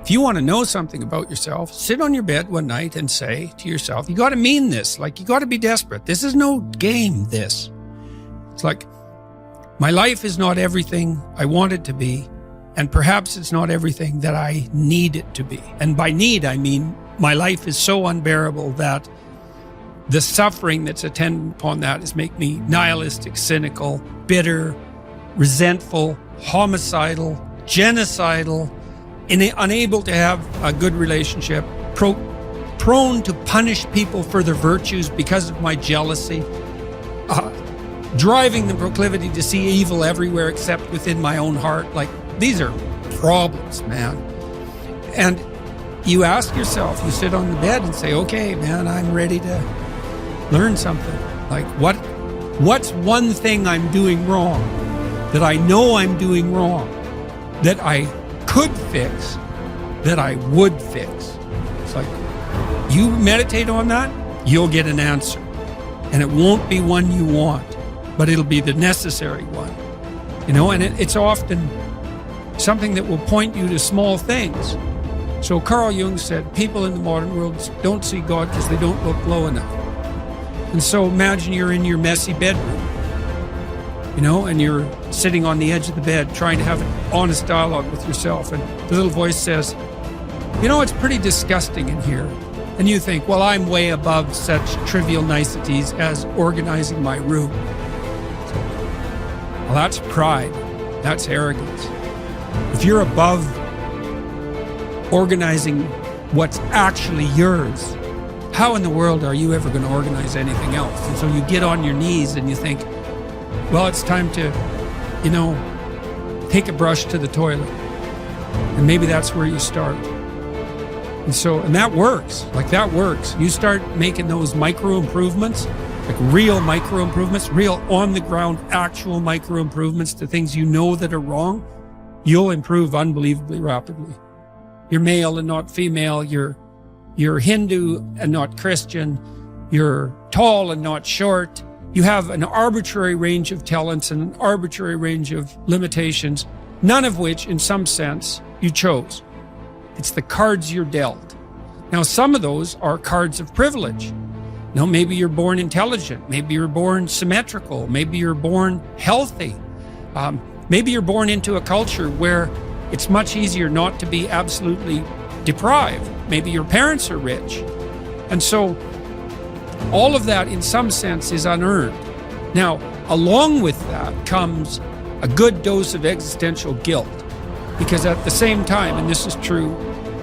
If you want to know something about yourself, sit on your bed one night and say to yourself, you got to mean this. Like, you got to be desperate. This is no game, this. It's like, my life is not everything I want it to be, and perhaps it's not everything that I need it to be. And by need, I mean my life is so unbearable that the suffering that's attendant upon that is make me nihilistic, cynical, bitter, resentful, homicidal, genocidal, unable to have a good relationship, prone to punish people for their virtues because of my jealousy, driving the proclivity to see evil everywhere except within my own heart. Like, these are problems, man. And you ask yourself, you sit on the bed and say, okay, man, I'm ready to learn something. Like, what's one thing I'm doing wrong that I know I'm doing wrong that I could fix, that I would fix? It's like, you meditate on that, you'll get an answer. And it won't be one you want, but it'll be the necessary one. You know, and it's often something that will point you to small things. So Carl Jung said, people in the modern world don't see God because they don't look low enough. And so imagine you're in your messy bedroom, you know, and you're sitting on the edge of the bed trying to have an honest dialogue with yourself. And the little voice says, you know, it's pretty disgusting in here. And you think, well, I'm way above such trivial niceties as organizing my room. Well, that's pride. That's arrogance. If you're above organizing what's actually yours, how in the world are you ever going to organize anything else? And so you get on your knees and you think, well, it's time to, you know, take a brush to the toilet. And maybe that's where you start. And that works. Like, that works. You start making those micro improvements, like real micro improvements, real on the ground, actual micro improvements to things you know that are wrong, you'll improve unbelievably rapidly. You're male and not female. You're Hindu and not Christian. You're tall and not short. You have an arbitrary range of talents and an arbitrary range of limitations, none of which, in some sense, you chose. It's the cards you're dealt. Now, some of those are cards of privilege. Now, maybe you're born intelligent. Maybe you're born symmetrical. Maybe you're born healthy. Maybe you're born into a culture where it's much easier not to be absolutely deprived. Maybe your parents are rich. And so all of that, in some sense, is unearned. Now, along with that comes a good dose of existential guilt. Because at the same time, and this is true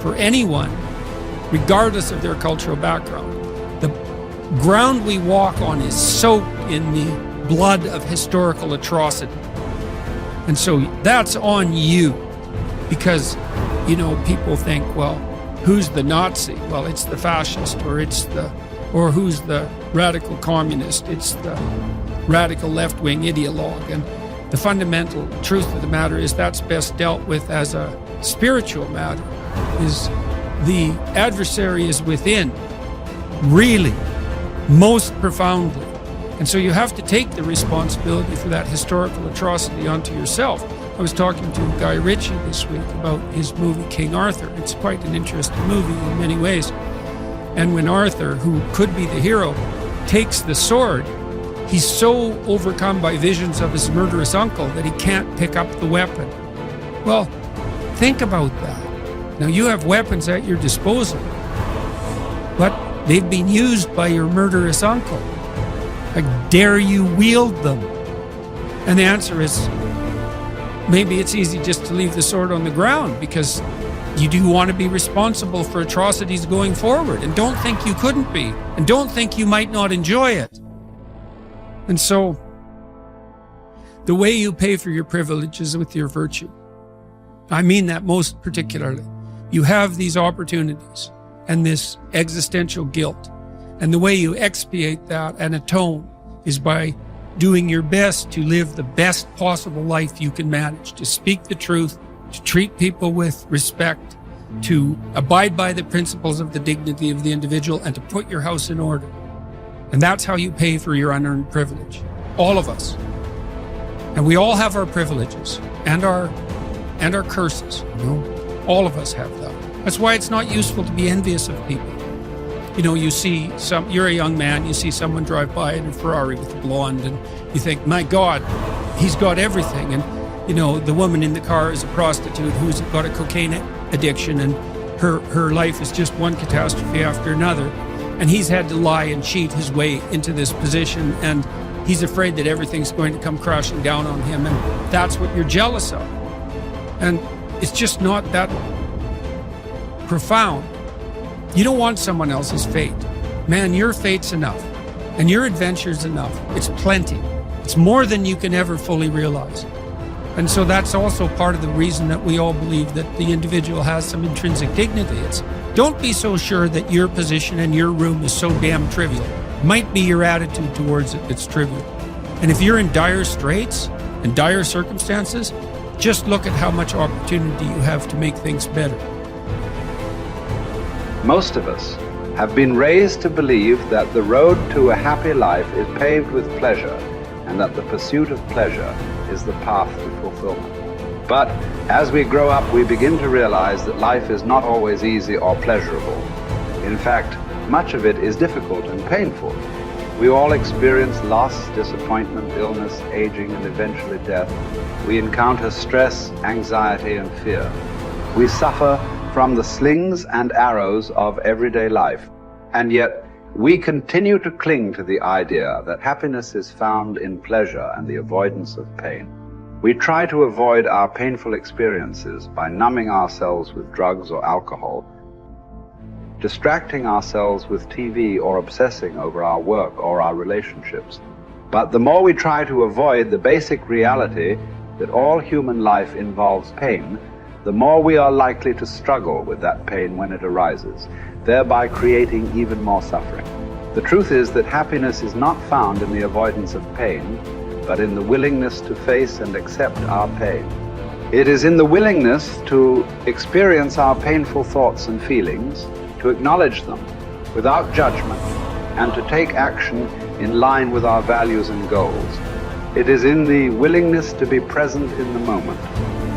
for anyone, regardless of their cultural background, the ground we walk on is soaked in the blood of historical atrocity. And so that's on you. Because, you know, people think, well, who's the Nazi? Well, it's the fascist, or who's the radical communist? It's the radical left-wing ideologue. And the fundamental truth of the matter is that's best dealt with as a spiritual matter. Is the adversary is within, really, most profoundly. And so you have to take the responsibility for that historical atrocity onto yourself. I was talking to Guy Ritchie this week about his movie King Arthur. It's quite an interesting movie in many ways. And when Arthur, who could be the hero, takes the sword, he's so overcome by visions of his murderous uncle that he can't pick up the weapon. Well, think about that. Now, you have weapons at your disposal, but they've been used by your murderous uncle. Like, dare you wield them? And the answer is, maybe it's easy just to leave the sword on the ground because you do want to be responsible for atrocities going forward, and don't think you couldn't be, and don't think you might not enjoy it. And so, the way you pay for your privilege is with your virtue. I mean that most particularly. You have these opportunities and this existential guilt, and the way you expiate that and atone is by doing your best to live the best possible life you can manage, to speak the truth, to treat people with respect, to abide by the principles of the dignity of the individual, and to put your house in order. And that's how you pay for your unearned privilege. All of us. And we all have our privileges and our curses. You know? All of us have that. That's why it's not useful to be envious of people. You know, you're a young man, you see someone drive by in a Ferrari with a blonde, and you think, my God, he's got everything. And, you know, the woman in the car is a prostitute who's got a cocaine addiction, and her life is just one catastrophe after another. And he's had to lie and cheat his way into this position, and he's afraid that everything's going to come crashing down on him, and that's what you're jealous of. And it's just not that profound. You don't want someone else's fate. Man, your fate's enough, and your adventure's enough. It's plenty. It's more than you can ever fully realize. And so that's also part of the reason that we all believe that the individual has some intrinsic dignity. It's don't be so sure that your position in your room is so damn trivial. Might be your attitude towards it that's trivial. And if you're in dire straits and dire circumstances, just look at how much opportunity you have to make things better. Most of us have been raised to believe that the road to a happy life is paved with pleasure, and that the pursuit of pleasure is the path to fulfillment. But as we grow up, we begin to realize that life is not always easy or pleasurable. In fact, much of it is difficult and painful. We all experience loss, disappointment, illness, aging, and eventually death. We encounter stress, anxiety, and fear. We suffer from the slings and arrows of everyday life, and yet we continue to cling to the idea that happiness is found in pleasure and the avoidance of pain. We try to avoid our painful experiences by numbing ourselves with drugs or alcohol, distracting ourselves with TV, or obsessing over our work or our relationships. But the more we try to avoid the basic reality that all human life involves pain, the more we are likely to struggle with that pain when it arises, thereby creating even more suffering. The truth is that happiness is not found in the avoidance of pain, but in the willingness to face and accept our pain. It is in the willingness to experience our painful thoughts and feelings, to acknowledge them without judgment, and to take action in line with our values and goals. It is in the willingness to be present in the moment,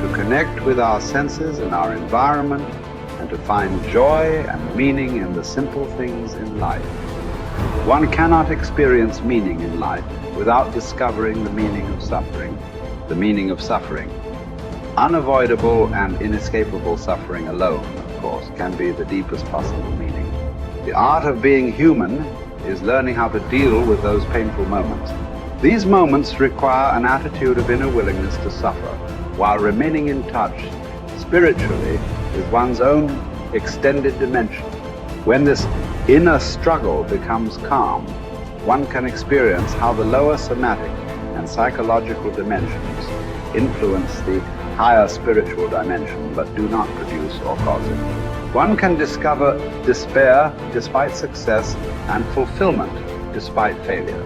to connect with our senses and our environment, and to find joy and meaning in the simple things in life. One cannot experience meaning in life without discovering the meaning of suffering. The meaning of suffering. Unavoidable and inescapable suffering alone, of course, can be the deepest possible meaning. The art of being human is learning how to deal with those painful moments. These moments require an attitude of inner willingness to suffer, while remaining in touch spiritually with one's own extended dimension. When this inner struggle becomes calm, one can experience how the lower somatic and psychological dimensions influence the higher spiritual dimension, but do not produce or cause it. One can discover despair despite success and fulfillment despite failure.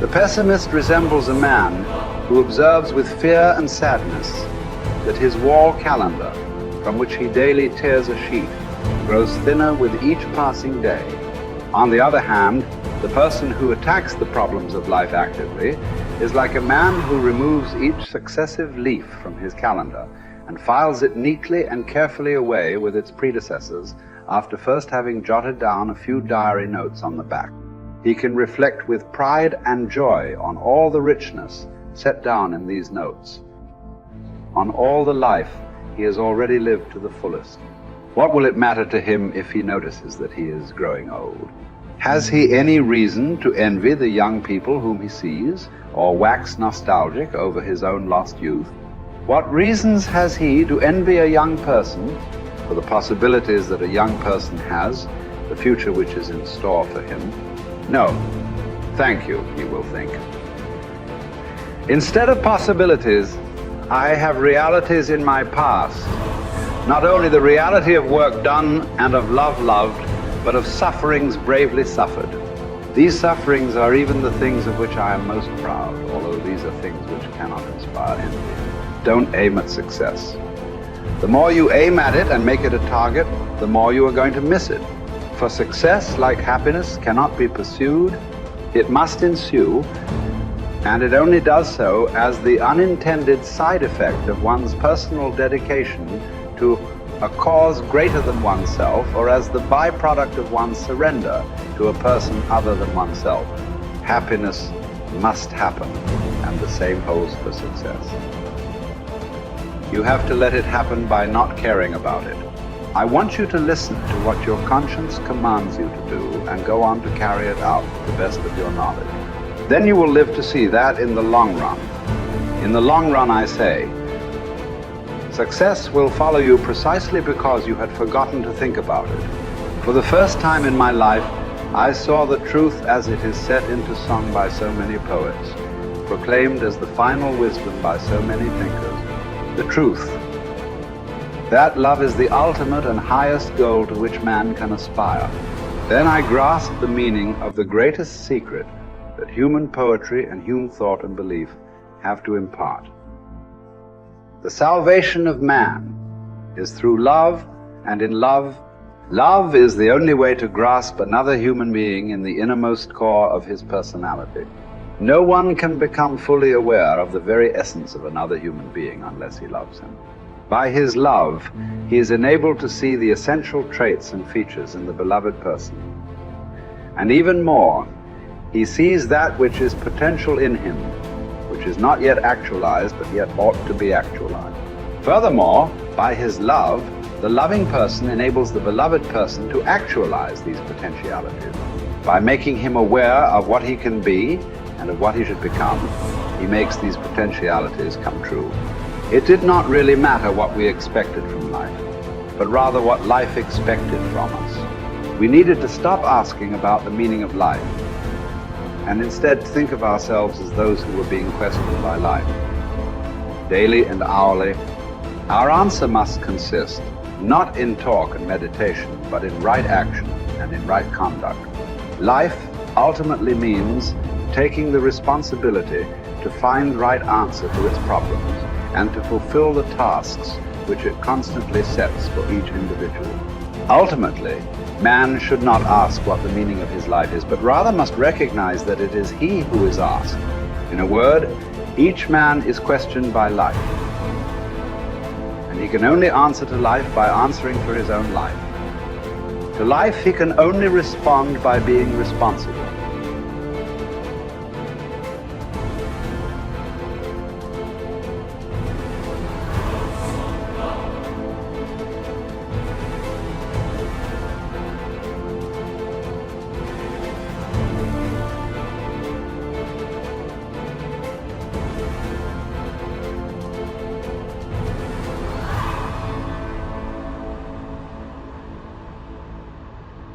The pessimist resembles a man who observes with fear and sadness that his wall calendar, from which he daily tears a sheet, grows thinner with each passing day. On the other hand, the person who attacks the problems of life actively is like a man who removes each successive leaf from his calendar and files it neatly and carefully away with its predecessors after first having jotted down a few diary notes on the back. He can reflect with pride and joy on all the richness set down in these notes, on all the life he has already lived to the fullest. What will it matter to him if he notices that he is growing old? Has he any reason to envy the young people whom he sees, or wax nostalgic over his own lost youth? What reasons has he to envy a young person for the possibilities that a young person has, the future which is in store for him? No, thank you, he will think. Instead of possibilities, I have realities in my past. Not only the reality of work done and of love loved, but of sufferings bravely suffered. These sufferings are even the things of which I am most proud, although these are things which cannot inspire envy. Don't aim at success. The more you aim at it and make it a target, the more you are going to miss it. For success, like happiness, cannot be pursued. It must ensue, and it only does so as the unintended side effect of one's personal dedication to a cause greater than oneself, or as the byproduct of one's surrender to a person other than oneself. Happiness must happen, and the same holds for success. You have to let it happen by not caring about it. I want you to listen to what your conscience commands you to do and go on to carry it out to the best of your knowledge. Then you will live to see that in the long run. In the long run, I say, success will follow you precisely because you had forgotten to think about it. For the first time in my life, I saw the truth as it is set into song by so many poets, proclaimed as the final wisdom by so many thinkers. The truth, that love is the ultimate and highest goal to which man can aspire. Then I grasped the meaning of the greatest secret that human poetry and human thought and belief have to impart. The salvation of man is through love, and in love, love is the only way to grasp another human being in the innermost core of his personality. No one can become fully aware of the very essence of another human being unless he loves him. By his love, he is enabled to see the essential traits and features in the beloved person. And even more, he sees that which is potential in him, which is not yet actualized, but yet ought to be actualized. Furthermore, by his love, the loving person enables the beloved person to actualize these potentialities. By making him aware of what he can be and of what he should become, he makes these potentialities come true. It did not really matter what we expected from life, but rather what life expected from us. We needed to stop asking about the meaning of life, and instead think of ourselves as those who were being questioned by life. Daily and hourly, our answer must consist not in talk and meditation, but in right action and in right conduct. Life ultimately means taking the responsibility to find right answer to its problems and to fulfill the tasks which it constantly sets for each individual. Ultimately, man should not ask what the meaning of his life is, but rather must recognize that it is he who is asked. In a word, each man is questioned by life, and he can only answer to life by answering for his own life. To life he can only respond by being responsible.